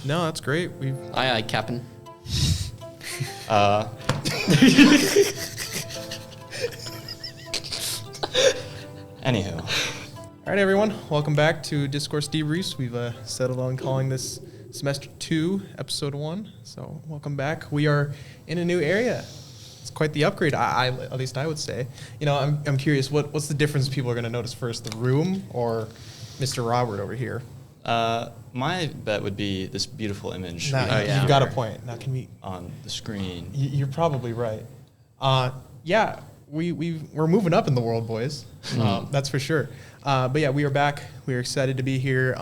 No, that's great. Aye, Captain. Anywho. All right, everyone. Welcome back to Discourse Debriefs. We've settled on calling this Semester 2, Episode 1. So welcome back. We are in a new area. It's quite the upgrade, at least I would say. You know, I'm curious, what's the difference people are going to notice first, the room or Mr. Robert over here? My bet would be this beautiful image. You've got a point. Now, can we... On the screen. You're probably right. Yeah, we're moving up in the world, boys. That's for sure. But yeah, we are back. We are excited to be here.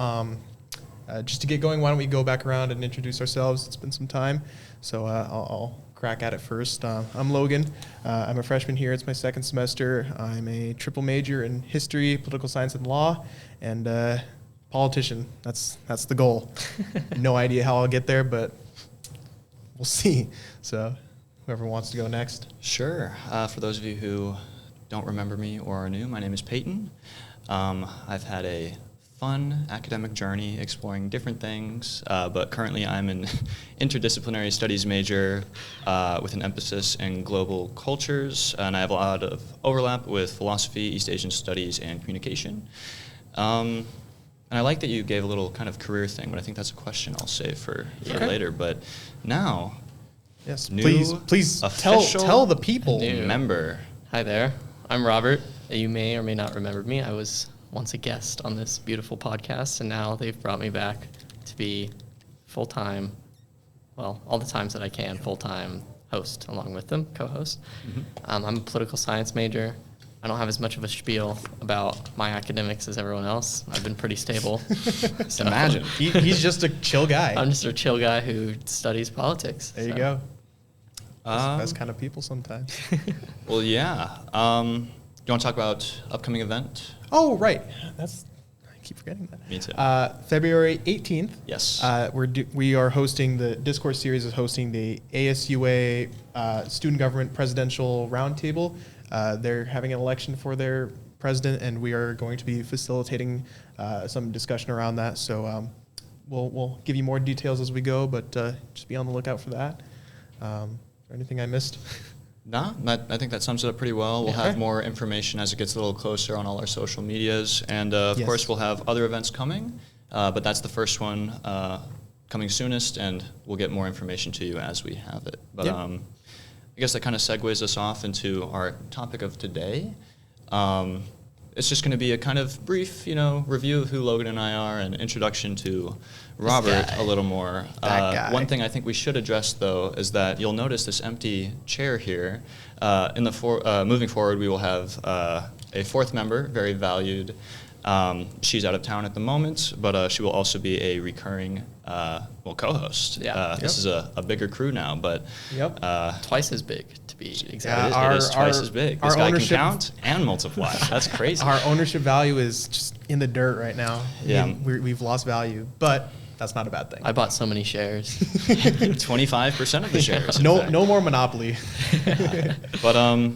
Just to get going, why don't we go back around and introduce ourselves? It's been some time, so I'll crack at it first. I'm Logan. I'm a freshman here. It's my second semester. I'm a triple major in history, political science, and law, and politician. That's the goal. No idea how I'll get there, but we'll see. So whoever wants to go next. Sure. For those of you who don't remember me or are new, my name is Peyton. I've had a fun academic journey exploring different things, but currently I'm an interdisciplinary studies major with an emphasis in global cultures, and I have a lot of overlap with philosophy, East Asian studies, and communication. And I like that you gave a little kind of career thing, but I think that's a question I'll save for later. But now, yes, please tell the people. Member. Hi there. I'm Robert. You may or may not remember me. I was once a guest on this beautiful podcast, and now they've brought me back to be full-time, well, all the times that I can, full-time host along with them, co-host. Mm-hmm. I'm a political science major. I don't have as much of a spiel about my academics as everyone else. I've been pretty stable. So imagine. He's just a chill guy. I'm just a chill guy who studies politics. There you go. That's the best kind of people sometimes. Well, yeah. Do you want to talk about upcoming event? Oh, right. I keep forgetting that. Me too. February 18th. Yes. We are hosting, the Discourse series is hosting the ASUA Student Government Presidential Roundtable. They're having an election for their president, and we are going to be facilitating some discussion around that. So we'll give you more details as we go, but just be on the lookout for that. Is there anything I missed? No, I think that sums it up pretty well. We'll have more information as it gets a little closer on all our social medias. And, of course, we'll have other events coming, but that's the first one coming soonest, and we'll get more information to you as we have it. But I guess that kind of segues us off into our topic of today. It's just going to be a kind of brief, review of who Logan and I are, and introduction to Robert a little more. One thing I think we should address, though, is that you'll notice this empty chair here. Moving forward, we will have a fourth member, very valued. She's out of town at the moment, but she will also be a recurring co-host. This is a bigger crew now, but twice as big, to be exact. It is twice as big. This guy can count and multiply. That's crazy. Our ownership value is just in the dirt right now. Yeah. We've lost value, but that's not a bad thing. I bought so many shares. 25% of the shares. No more monopoly. But I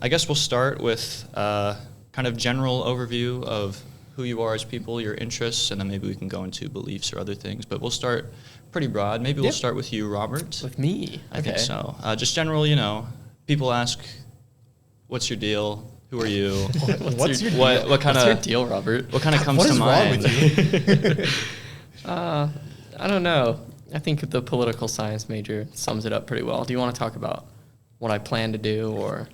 guess we'll start with kind of general overview of who you are as people, your interests, and then maybe we can go into beliefs or other things. But we'll start pretty broad. Maybe we'll start with you, Robert. With me? I think so. Just general, people ask, what's your deal? Who are you? What's your deal? What kind of deal, Robert? What kind of comes to mind? What is wrong with you? I don't know. I think the political science major sums it up pretty well. Do you want to talk about what I plan to do or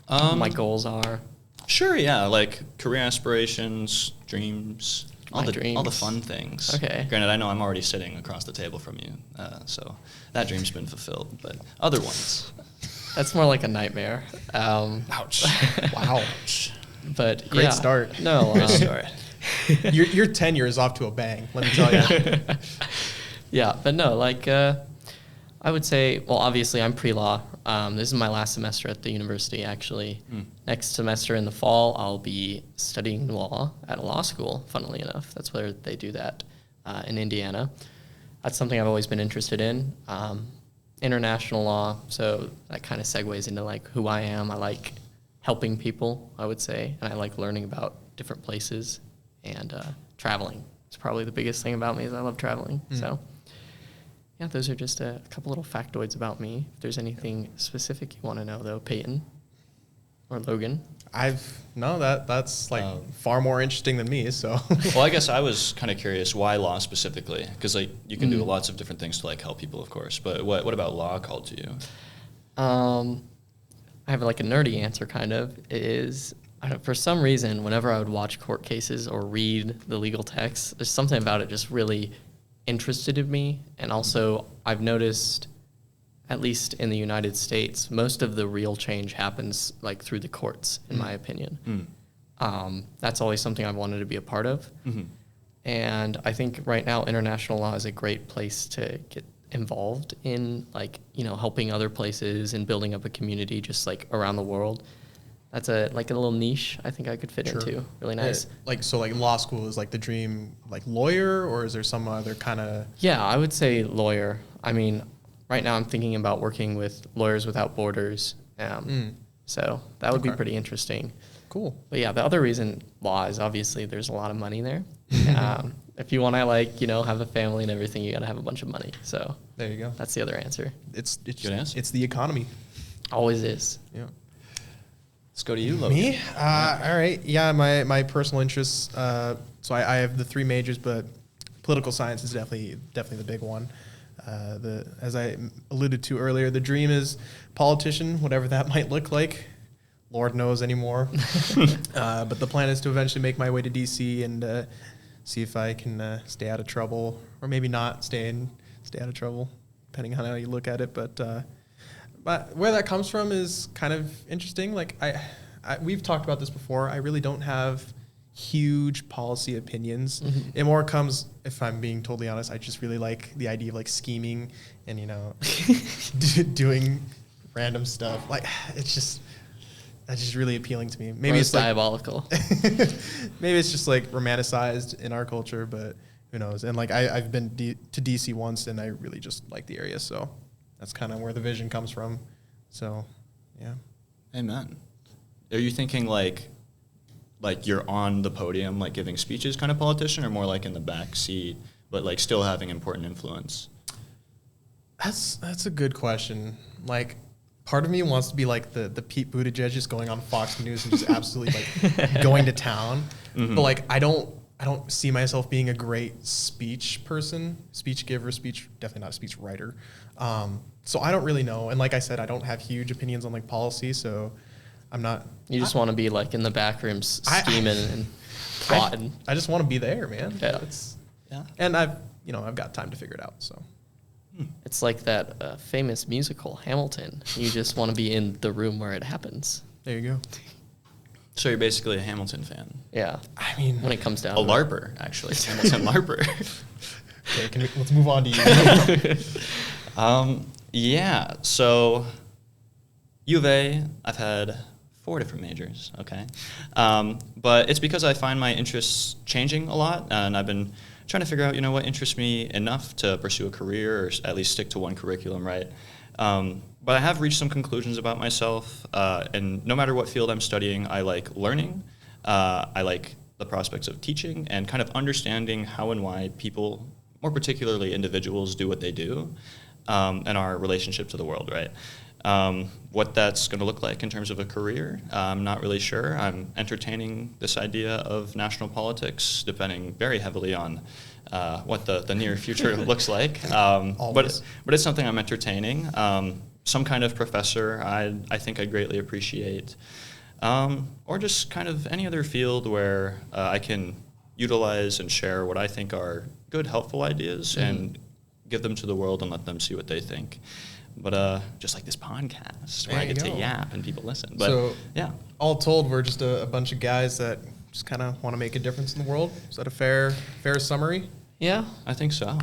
what my goals are? Sure, yeah, like career aspirations, dreams, all the fun things. Okay. Granted, I know I'm already sitting across the table from you, so that dream's been fulfilled, but other ones. That's more like a nightmare. Ouch. Wow. But Great start. No. Great start. Your tenure is off to a bang, let me tell you. Yeah, but no, I would say, well, obviously I'm pre-law. This is my last semester at the university, actually. Next semester in the fall, I'll be studying law at a law school, funnily enough. That's where they do that in Indiana. That's something I've always been interested in. International law, so that kind of segues into who I am. I like helping people, I would say, and I like learning about different places and traveling. it's probably the biggest thing about me is I love traveling. So yeah, those are just a couple little factoids about me. If there's anything specific you want to know, though, Peyton or Logan. That's like far more interesting than me. So, well, I guess I was kind of curious why law specifically, because like you can do lots of different things to like help people, of course. But what about law called to you? I have like a nerdy answer. Kind of is for some reason whenever I would watch court cases or read the legal text, there's something about it just really interested me, and also I've noticed, at least in the United States, most of the real change happens like through the courts, in my opinion. That's always something I've wanted to be a part of. And I think right now international law is a great place to get involved in, like, you know, helping other places and building up a community just like around the world. That's a little niche I think I could fit into. Really nice. Like law school is like the dream, like lawyer, or is there some other kind of? Yeah, I would say lawyer. I mean, right now I'm thinking about working with Lawyers Without Borders. So that would be pretty interesting. Cool. But yeah, the other reason law is obviously there's a lot of money there. If you want to, like, you know, have a family and everything, you got to have a bunch of money. So there you go. That's the other answer. It's good answer. It's the economy. Always is. Yeah. Let's go to you, Logan. Me? All right. Yeah, my personal interests. So I have the 3 majors, but political science is definitely the big one. As I alluded to earlier, the dream is politician, whatever that might look like. Lord knows anymore. But the plan is to eventually make my way to DC and see if I can stay out of trouble, or maybe not stay out of trouble, depending on how you look at it. But where that comes from is kind of interesting. Like we've talked about this before. I really don't have huge policy opinions. It more comes, if I'm being totally honest, I just really like the idea of like scheming and, you know, doing random stuff. Like that's just really appealing to me. Maybe it's diabolical. Maybe it's just like romanticized in our culture, but who knows? And like I've been to DC once, and I really just like the area, so that's kind of where the vision comes from. So, yeah. Amen. Are you thinking like you're on the podium, like giving speeches kind of politician, or more like in the back seat, but like still having important influence? That's a good question. Like, part of me wants to be like the Pete Buttigieg just going on Fox News and just absolutely like going to town. But like, I don't see myself being a great speech person, speech giver, definitely not a speech writer. So I don't really know. And like I said, I don't have huge opinions on like policy, so I'm not. You just want to be like in the back rooms scheming and plotting. I just want to be there, man. Yeah. And I've got time to figure it out, so. It's like that famous musical, Hamilton. You just want to be in the room where it happens. There you go. So you're basically a Hamilton fan. Yeah. I mean, when it comes down to LARPer, actually. Hamilton LARPer. Okay, let's move on to you. Yeah, so U of A, I've had 4 different majors, okay? But it's because I find my interests changing a lot, and I've been trying to figure out, you know, what interests me enough to pursue a career or at least stick to one curriculum, right? But I have reached some conclusions about myself, and no matter what field I'm studying, I like learning. I like the prospects of teaching and kind of understanding how and why people, more particularly individuals, do what they do, and our relationship to the world, right? What that's going to look like in terms of a career, I'm not really sure. I'm entertaining this idea of national politics, depending very heavily on what the near future looks like. But it's something I'm entertaining. Some kind of professor I think I greatly appreciate. Or just kind of any other field where I can utilize and share what I think are good, helpful ideas and give them to the world and let them see what they think. But just like this podcast where I get to yap and people listen. But so, yeah. All told, we're just a bunch of guys that just kind of want to make a difference in the world. Is that a fair summary? Yeah. I think so.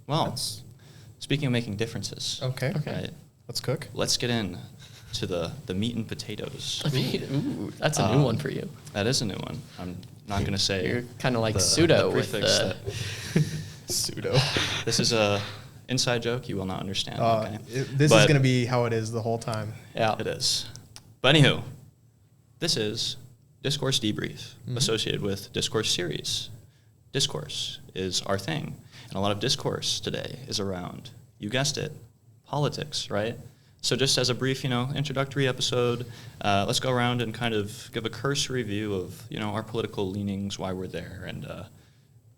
Well, speaking of making differences. Okay. Right, let's cook. Let's get in to the meat and potatoes. Ooh, that's a new one for you. That is a new one. I'm not going to say. You're kind of like pseudo with the... Pseudo. This is a... inside joke you will not understand. Okay. This is going to be how it is the whole time. Yeah, it is. But anywho, this is Discourse Debrief, associated with Discourse Series. discourse is our thing. And a lot of discourse today is around, you guessed it, politics, right? So just as a brief, introductory episode, let's go around and kind of give a cursory view of, our political leanings, why we're there, and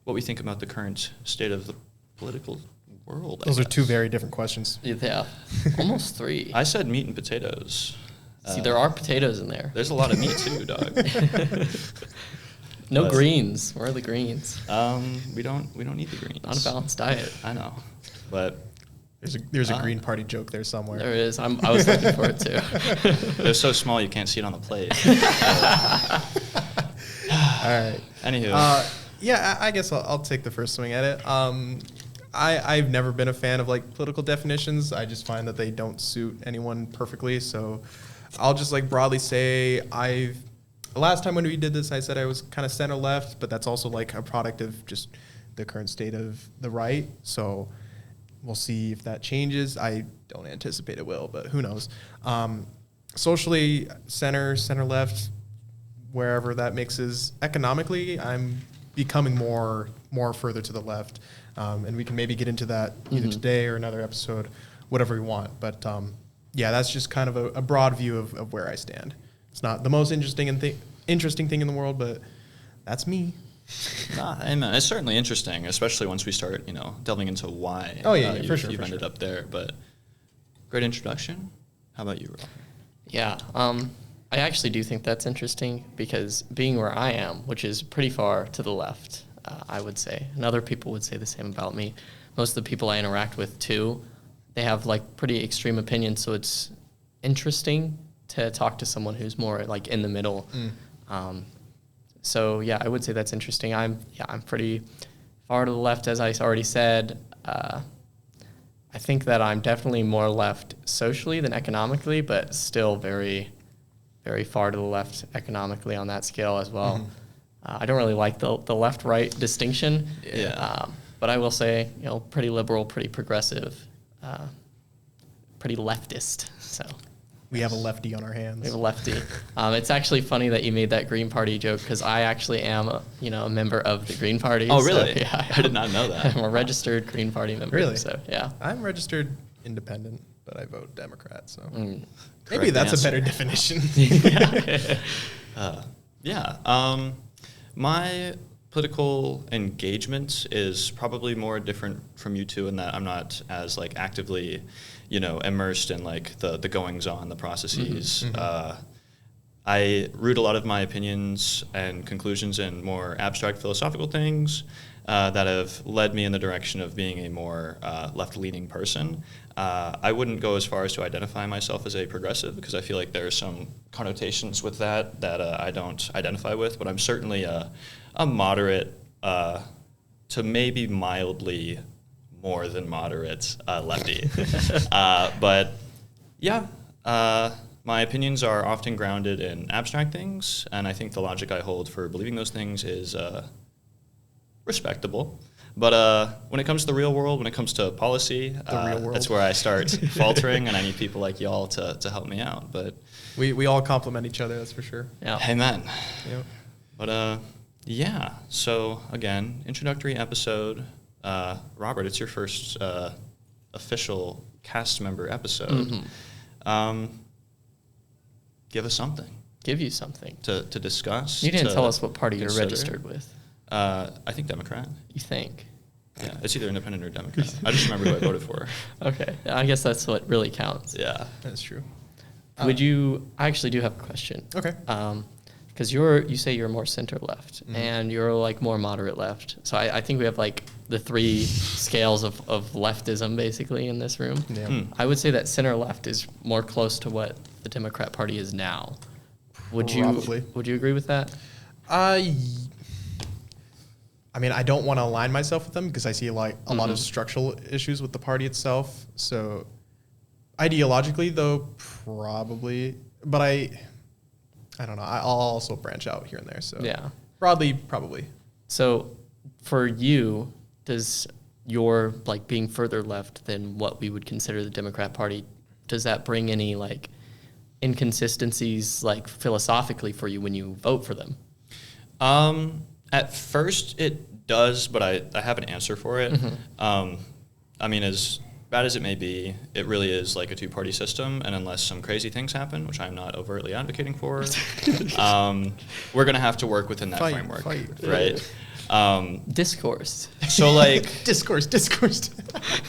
what we think about the current state of the political world. Those are two very different questions. Yeah, almost three. I said meat and potatoes. See, there are potatoes in there. There's a lot of meat too, dog. No greens. Where are the greens? We don't need the greens. Not a balanced diet. I know, but there's a Green Party joke there somewhere. There is. I was looking for it too. They're so small you can't see it on the plate. All right. Anywho. Yeah, I guess I'll take the first swing at it. I've never been a fan of political definitions. I just find that they don't suit anyone perfectly. So I'll just broadly say last time when we did this, I said I was kind of center left, but that's also a product of just the current state of the right. So we'll see if that changes. I don't anticipate it will, but who knows? Socially, center left, wherever that mixes. Economically, I'm becoming more further to the left, and we can maybe get into that either today or another episode, whatever we want. But yeah, that's just kind of a broad view of where I stand. It's not the most interesting thing in the world, but that's me. Amen. It's certainly interesting, especially once we start, delving into why. Oh yeah, for sure. You've ended up there, but great introduction. How about you, Rob? Yeah, I actually do think that's interesting because being where I am, which is pretty far to the left, I would say, and other people would say the same about me. Most of the people I interact with too, they have pretty extreme opinions, so it's interesting to talk to someone who's more in the middle. So yeah, I would say that's interesting. I'm pretty far to the left, as I already said. I think that I'm definitely more left socially than economically, but still very, very far to the left economically on that scale as well. I don't really like the left-right distinction. Yeah. But I will say, pretty liberal, pretty progressive, pretty leftist. So we have a lefty on our hands. we have a lefty. It's actually funny that you made that Green Party joke because I actually am, a member of the Green Party. Oh, really? So, yeah, I did not know that. I'm a registered Green Party member. Really? So yeah. I'm registered independent, but I vote Democrat. So maybe Correct that's answer. a better definition. Yeah. My political engagement is probably more different from you two in that I'm not as actively, immersed in the goings on, the processes. I root a lot of my opinions and conclusions in more abstract philosophical things that have led me in the direction of being a more left-leaning person. I wouldn't go as far as to identify myself as a progressive because I feel like there are some connotations with that I don't identify with, but I'm certainly a moderate to maybe mildly more than moderate lefty. But yeah, my opinions are often grounded in abstract things, and I think the logic I hold for believing those things is respectable. But when it comes to the real world, when it comes to policy, that's where I start faltering, and I need people like y'all to help me out. But we all complement each other, that's for sure. Yeah. Amen. Yep. But yeah, so again, introductory episode. Robert, it's your first official cast member episode. Give us something. Give you something. To discuss. You didn't tell us what party consider. you're registered with. I think Democrat. You think? Yeah, it's either independent or Democrat. I just remember who I voted for. Okay. I guess that's what really counts. Yeah. That's true. I actually do have a question. Okay. Because you say you're more center left, and you're more moderate left. So I think we have the three scales of leftism basically in this room. Yeah. I would say that center left is more close to what the Democrat Party is now. Would Probably. you agree with that? I mean, I don't want to align myself with them because I see a lot of structural issues with the party itself. So ideologically, though, probably. But I don't know. I'll also branch out here and there. So Yeah. broadly, probably. So for you, does your being further left than what we would consider the Democrat Party, does that bring any inconsistencies philosophically for you when you vote for them? At first, it does, but I have an answer for it. I mean, as bad as it may be, it really is like a two-party system, and unless some crazy things happen, which I'm not overtly advocating for, we're going to have to work within that framework, right? Discourse. So, like... Discourse.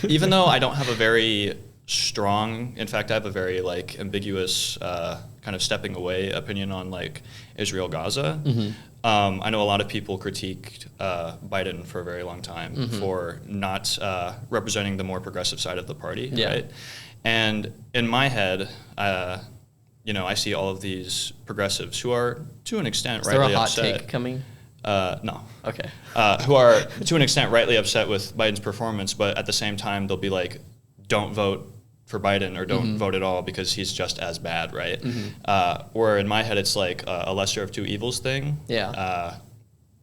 Even though I don't have a very strong, in fact, I have a very, like, ambiguous kind of stepping away opinion on, like, Israel-Gaza, I know a lot of people critiqued Biden for a very long time for not representing the more progressive side of the party, right? And in my head, you know, I see all of these progressives who are, to an extent, rightly upset. Is there a hot take coming? No. Okay. Who are, to an extent, rightly upset with Biden's performance, but at the same time, they'll be like, don't vote for Biden or don't vote at all because he's just as bad, right? Or in my head, it's like a lesser of two evils thing.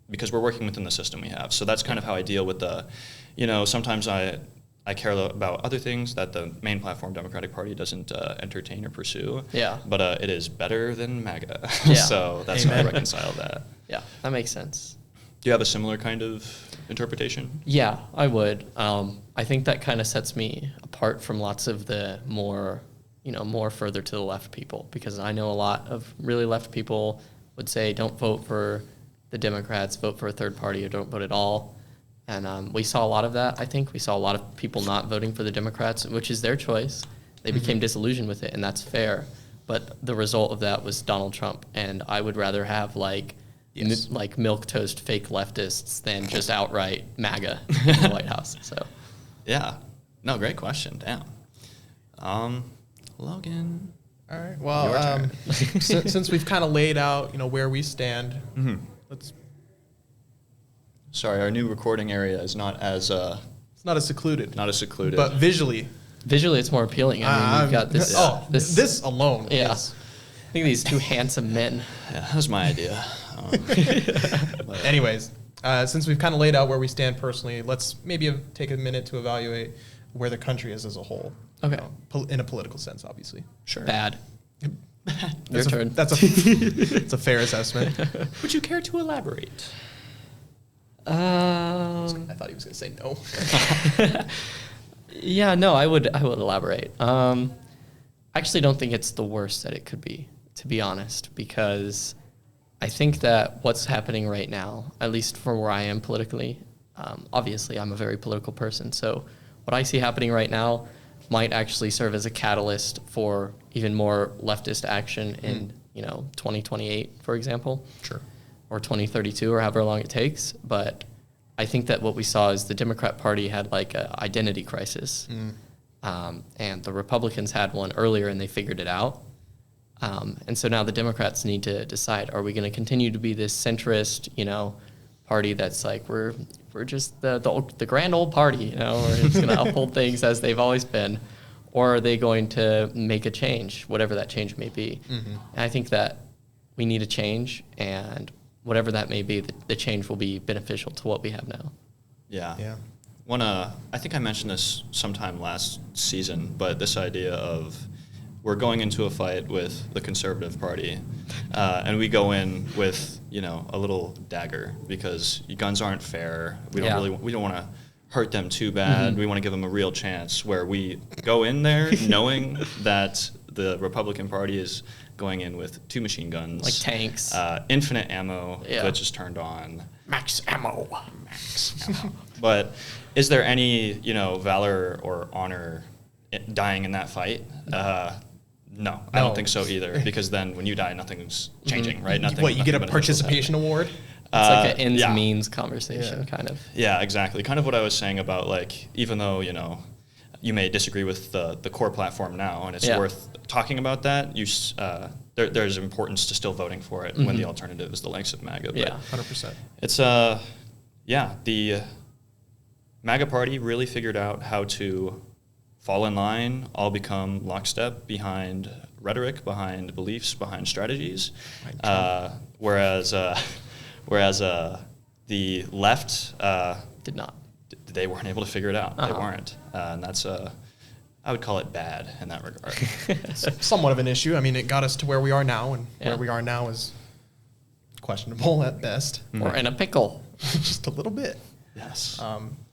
Because we're working within the system we have. So that's kind of how I deal with the, you know, sometimes I care about other things that the main platform Democratic Party doesn't entertain or pursue. But it is better than MAGA. So that's how I reconcile that. Yeah, that makes sense. Do you have a similar kind of interpretation? Yeah, I would. I think that kind of sets me apart from lots of the more, you know, more further to the left people, because I know a lot of really left people would say don't vote for the Democrats, vote for a third party, or don't vote at all. And we saw a lot of that, I think. We saw a lot of people not voting for the Democrats, which is their choice. They became disillusioned with it, and that's fair. But the result of that was Donald Trump, and I would rather have, like, like milquetoast fake leftists than just outright MAGA in the White House. So, yeah, no, great question. Damn, Logan. All right. Well, since we've kind of laid out, you know, where we stand, let's. Sorry, our new recording area is not as. It's not as secluded. Not as secluded. But visually, it's more appealing. I mean, you've got this. This alone. Yeah. Is, I think these two handsome men. Yeah, that was my idea. Anyways, since we've kind of laid out where we stand personally, let's maybe take a minute to evaluate where the country is as a whole. Okay. In a political sense, obviously. Sure. Bad. Your turn. That's a fair assessment. Would you care to elaborate? I thought he was going to say no. Yeah, no, I would elaborate. I actually don't think it's the worst that it could be, to be honest, because I think that what's happening right now, at least from where I am politically, obviously I'm a very political person, so what I see happening right now might actually serve as a catalyst for even more leftist action in, you know, 2028, for example. Sure. Or 2032, or however long it takes. But I think that what we saw is the Democrat Party had like an identity crisis. And the Republicans had one earlier and they figured it out. And so now the Democrats need to decide, are we going to continue to be this centrist, you know, party that's like, we're just the grand old party, you know, we're just going to uphold things as they've always been, or are they going to make a change, whatever that change may be? And I think that we need a change, and whatever that may be, the change will be beneficial to what we have now. Yeah. I think I mentioned this sometime last season, but this idea of we're going into a fight with the Conservative Party, and we go in with, you know, a little dagger because guns aren't fair. We don't want to hurt them too bad. We want to give them a real chance. Where we go in there knowing that the Republican Party is going in with 2 machine guns, like tanks, infinite ammo, which is turned on, max ammo. But is there any, you know, valor or honor dying in that fight? No, I don't think so either, because then when you die, nothing's changing, right? What, you get a participation award? It's like an ends means conversation, kind of. Yeah, exactly. Kind of what I was saying about, like, even though, you know, you may disagree with the core platform now, and it's worth talking about that, there's importance to still voting for it when the alternative is the likes of MAGA. Yeah, 100%. It's, the MAGA party really figured out how to fall in line, all become lockstep behind rhetoric, behind beliefs, behind strategies, whereas the left did not. They weren't able to figure it out. They weren't, and that's I would call it bad in that regard. It's somewhat of an issue. I mean, it got us to where we are now, and where we are now is questionable at best. Or in a pickle. Just a little bit. Yes.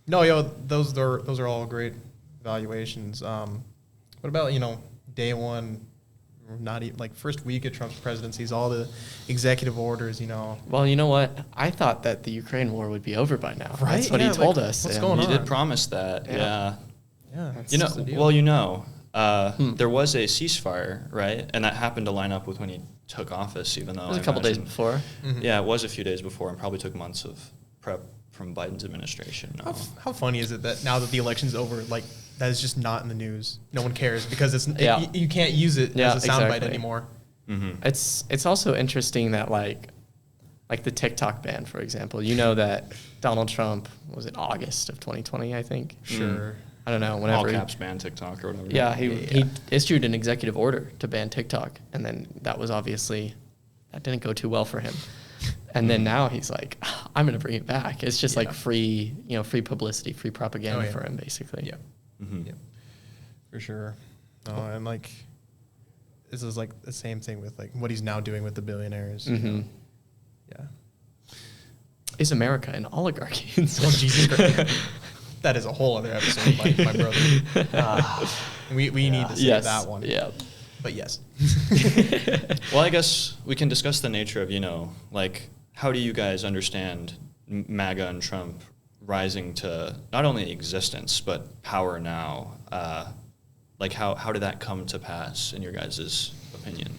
No, yo, those are all great evaluations. What about, day one, not even like first week of Trump's presidencies, all the executive orders, Well, you know what? I thought that the Ukraine war would be over by now. Right? That's what Yeah, he told like, us. what's and going He on? did promise that. Yeah. Yeah. Yeah. There was a ceasefire, right? And that happened to line up with when he took office, even though It was a couple days before. Mhm. Yeah, it was a few days before, and probably took months of prep from Biden's administration. No. How funny is it that now that the election's over, like that is just not in the news? No one cares because you can't use it as a soundbite exactly. anymore. Mm-hmm. It's also interesting that like the TikTok ban, for example. You know that Donald Trump, was it August of 2020, I think? Sure. I don't know. All Whenever caps ban TikTok or whatever. Yeah, he issued an executive order to ban TikTok, and then that didn't go too well for him. And then now he's like, I'm going to bring it back. It's just like free publicity, free propaganda for him, basically. Yeah. Mm-hmm. Yeah. For sure. No, and like this is like the same thing with like what he's now doing with the billionaires. Mm-hmm. Yeah. Is America an oligarchy? Oh, Jesus Christ. That is a whole other episode, my brother. We need to say that one. Yeah. But yes. Well, I guess we can discuss the nature of, like, how do you guys understand MAGA and Trump rising to not only existence, but power now? Like, how did that come to pass, in your guys' opinion?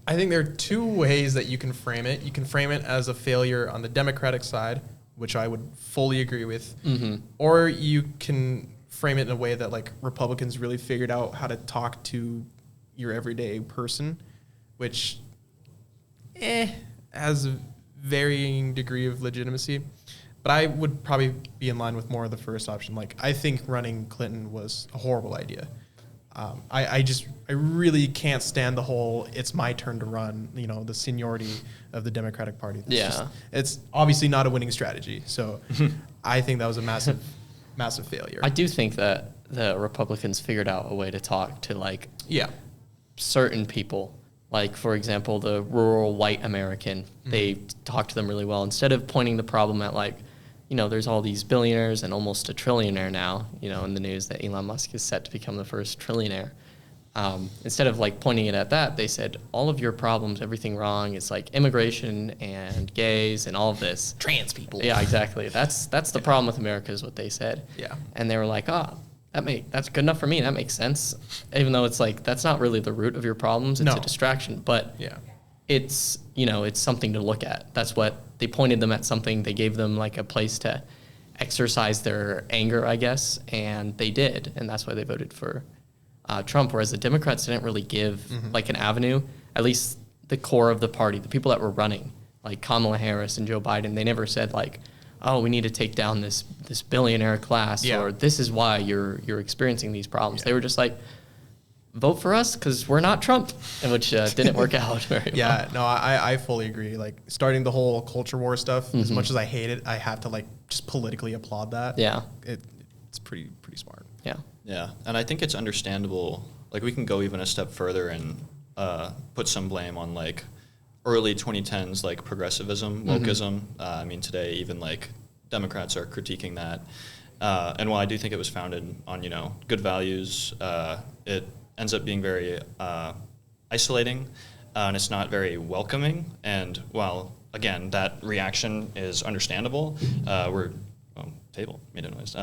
I think there are two ways that you can frame it. You can frame it as a failure on the Democratic side, which I would fully agree with, or you can frame it in a way that like Republicans really figured out how to talk to your everyday person, which has a varying degree of legitimacy. But I would probably be in line with more of the first option. Like, I think running Clinton was a horrible idea. I really can't stand the whole "it's my turn to run," the seniority of the Democratic Party. It's obviously not a winning strategy. So I think that was a massive, massive failure. I do think that the Republicans figured out a way to talk to like certain people. Like, for example, the rural white American, they talk to them really well. Instead of pointing the problem at like, there's all these billionaires and almost a trillionaire now, in the news that Elon Musk is set to become the first trillionaire. Instead of like pointing it at that, they said, all of your problems, everything wrong, it's like immigration and gays and all of this. Trans people. Yeah, exactly. That's the problem with America is what they said. Yeah. And they were like, that's good enough for me. That makes sense. Even though it's like, that's not really the root of your problems. It's a distraction, but it's, it's something to look at. That's what they pointed them at something. They gave them like a place to exercise their anger, I guess. And they did. And that's why they voted for Trump. Whereas the Democrats didn't really give like an avenue, at least the core of the party, the people that were running, like Kamala Harris and Joe Biden, they never said like, oh, we need to take down this billionaire class, or this is why you're experiencing these problems. They were just like, vote for us because we're not Trump, which didn't work out very well. Yeah, no, I fully agree. Like, starting the whole culture war stuff, as much as I hate it, I have to like just politically applaud that. Yeah. It's pretty smart. Yeah. Yeah, and I think it's understandable. Like, we can go even a step further and put some blame on like early 2010s like progressivism, wokeism. I mean, today even like Democrats are critiquing that. And while I do think it was founded on good values, it ends up being very isolating, and it's not very welcoming. And while again that reaction is understandable, table made a noise.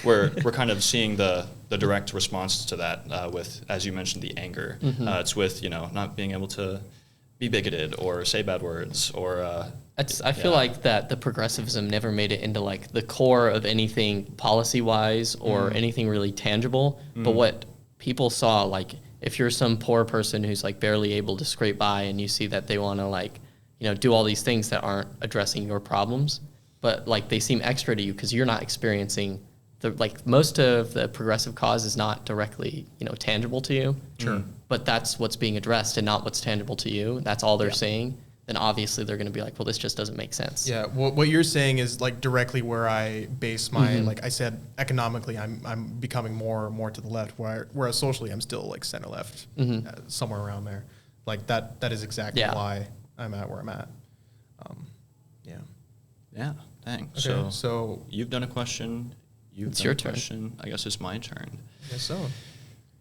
We're kind of seeing the direct response to that with, as you mentioned, the anger. It's with not being able to be bigoted or say bad words or. I feel like that the progressivism never made it into like the core of anything policy wise or anything really tangible. But what people saw, like if you're some poor person who's like barely able to scrape by and you see that they want to like do all these things that aren't addressing your problems, but like they seem extra to you because you're not experiencing most of the progressive cause is not directly tangible to you. Sure. But that's what's being addressed and not what's tangible to you. That's all they're saying. Then obviously they're going to be like, well, this just doesn't make sense. Yeah, what you're saying is like directly where I base my like I said, economically I'm becoming more to the left, whereas socially I'm still like center left, somewhere around there. Like that is exactly I'm at where I'm at. Yeah. Yeah, thanks. Okay, So you've done a question. It's your turn. Question. I guess it's my turn. I guess so.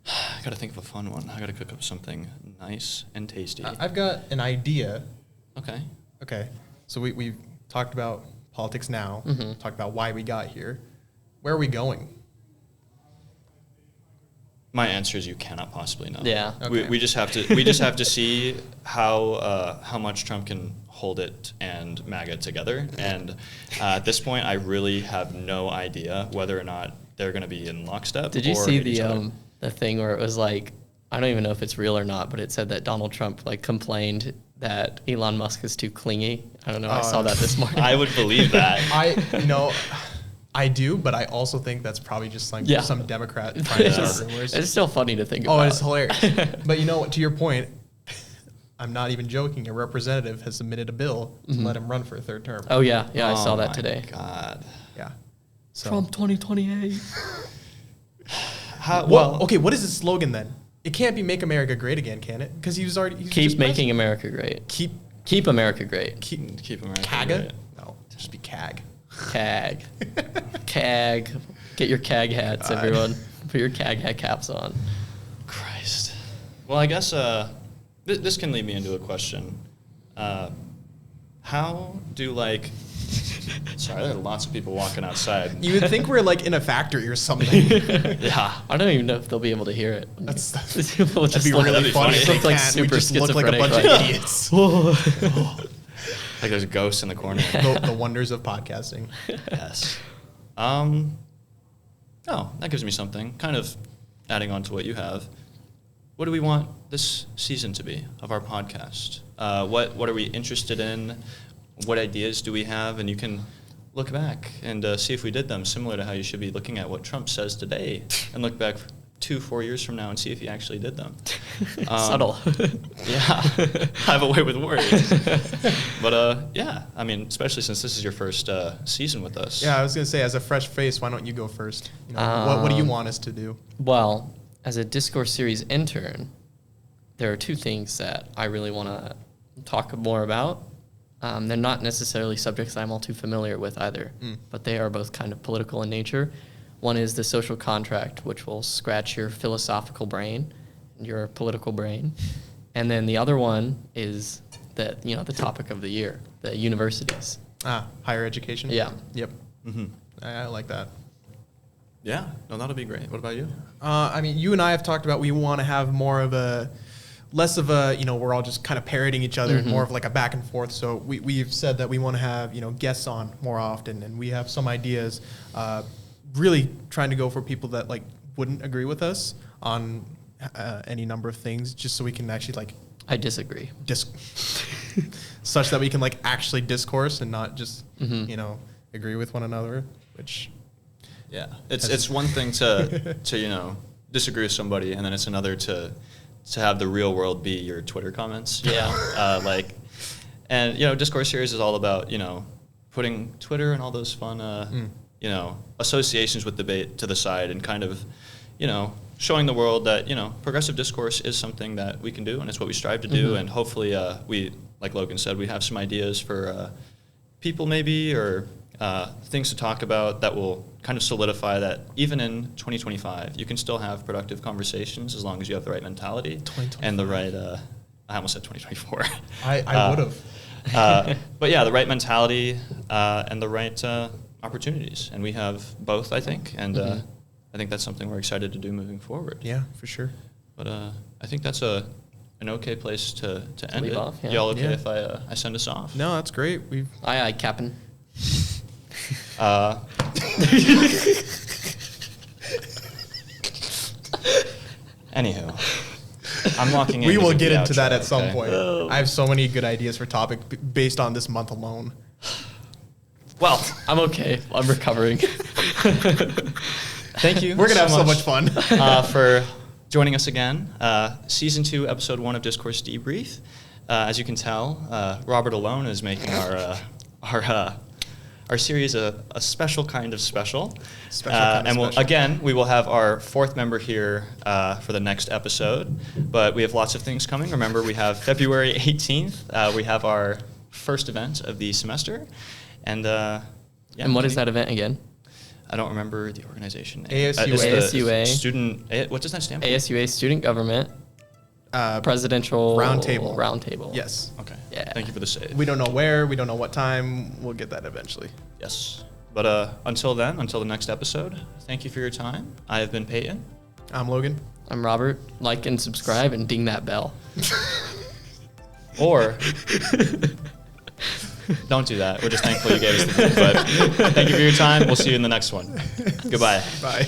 I got to think of a fun one. I got to cook up something nice and tasty. I've got an idea. Okay. So we've talked about politics now, Mm-hmm. talked about why we got here. Where are we going? My answer is you cannot possibly know. Yeah. Okay. We just have to see how much Trump can hold it and MAGA together. And at this point, I really have no idea whether or not they're going to be in lockstep. Did you or see hit each other. the thing where it was like, I don't even know if it's real or not, but it said that Donald Trump like complained that Elon Musk is too clingy. I don't know. I saw that this morning. I would believe that. I do, but I also think that's probably just like some Democrat trying to start rumors. It's still funny to think about. Oh, it's hilarious. But you know what? To your point, I'm not even joking. A representative has submitted a bill to let him run for a third term. Oh, yeah. Yeah, I saw that today. God. Yeah. So, Trump 2028. okay, what is his slogan then? It can't be "Make America Great Again," can it? Because he's Keep making America great. Keep America great. Keep America CAGA? great. No, just be CAG. CAG. CAG. Get your CAG hats, everyone. Put your CAG hat caps on. Christ. Well, I guess this can lead me into a question. How do sorry, there are lots of people walking outside. You would think we're like in a factory or something. Yeah. I don't even know if they'll be able to hear it. People That'd be really funny. Just They look like can't. We super just look like a schizophrenic. bunch of idiots. Like there's ghosts in the corner. The wonders of podcasting. Yes. That gives me something. Kind of adding on to what you have. What do we want this season to be of our podcast? What are we interested in? What ideas do we have? And you can look back and see if we did them, similar to how you should be looking at what Trump says today and look back 2-4 years from now and see if he actually did them. Subtle. Yeah. I have a way with words. But yeah, I mean, especially since this is your first season with us. Yeah, I was going to say, as a fresh face, why don't you go first? You know, what do you want us to do? Well, as a Discourse series intern, there are two things that I really want to talk more about. They're not necessarily subjects I'm all too familiar with either, but they are both kind of political in nature. One is the social contract, which will scratch your philosophical brain, your political brain. And then the other one is the topic of the year, the universities. Higher education? Yeah. Yep. Mm-hmm. I like that. Yeah, no, that'll be great. What about you? I mean, you and I have talked about we want to have less of a, we're all just kind of parroting each other and more of like a back and forth. So we've said that we want to have, guests on more often, and we have some ideas, really trying to go for people that wouldn't agree with us on any number of things, just so we can actually I disagree. Such that we can actually discourse and not just, agree with one another, which... Yeah, it's one thing to disagree with somebody, and then it's another to have the real world be your Twitter comments. Yeah. And Discourse series is all about putting Twitter and all those fun associations with debate to the side and kind of showing the world that progressive discourse is something that we can do, and it's what we strive to do, and hopefully we, like Logan said, we have some ideas for people maybe or things to talk about that will kind of solidify that even in 2025, you can still have productive conversations as long as you have the right mentality and the right, I almost said 2024. I would have. But yeah, the right mentality and the right opportunities. And we have both, I think. And I think that's something we're excited to do moving forward. Yeah, for sure. But I think that's an okay place to end it. Off, yeah. Y'all okay if I send us off? No, that's great. Aye, Captain. Anywho, I'm walking in. We will to get the into that outro, at some okay? point. I have so many good ideas for topic based on this month alone. Well, I'm okay. I'm recovering. thank you. We're going to have so much fun. For joining us again. Season 2, Episode 1 of Discourse Debrief. As you can tell, Robert alone is making our our series a special kind of special. Special. Again, we will have our fourth member here for the next episode, but we have lots of things coming. Remember, we have February 18th. We have our first event of the semester, and and what is that event again? I don't remember the organization name. ASUA. Student. What does that stand for? ASUA Student Government Presidential Roundtable. Yes. Okay. Yeah. Thank you for the save. We don't know where. We don't know what time. We'll get that eventually. Yes. But until then, until the next episode, thank you for your time. I have been Peyton. I'm Logan. I'm Robert. Like and subscribe and ding that bell. Or don't do that. We're just thankful you gave us the thing. But thank you for your time. We'll see you in the next one. Goodbye. Bye.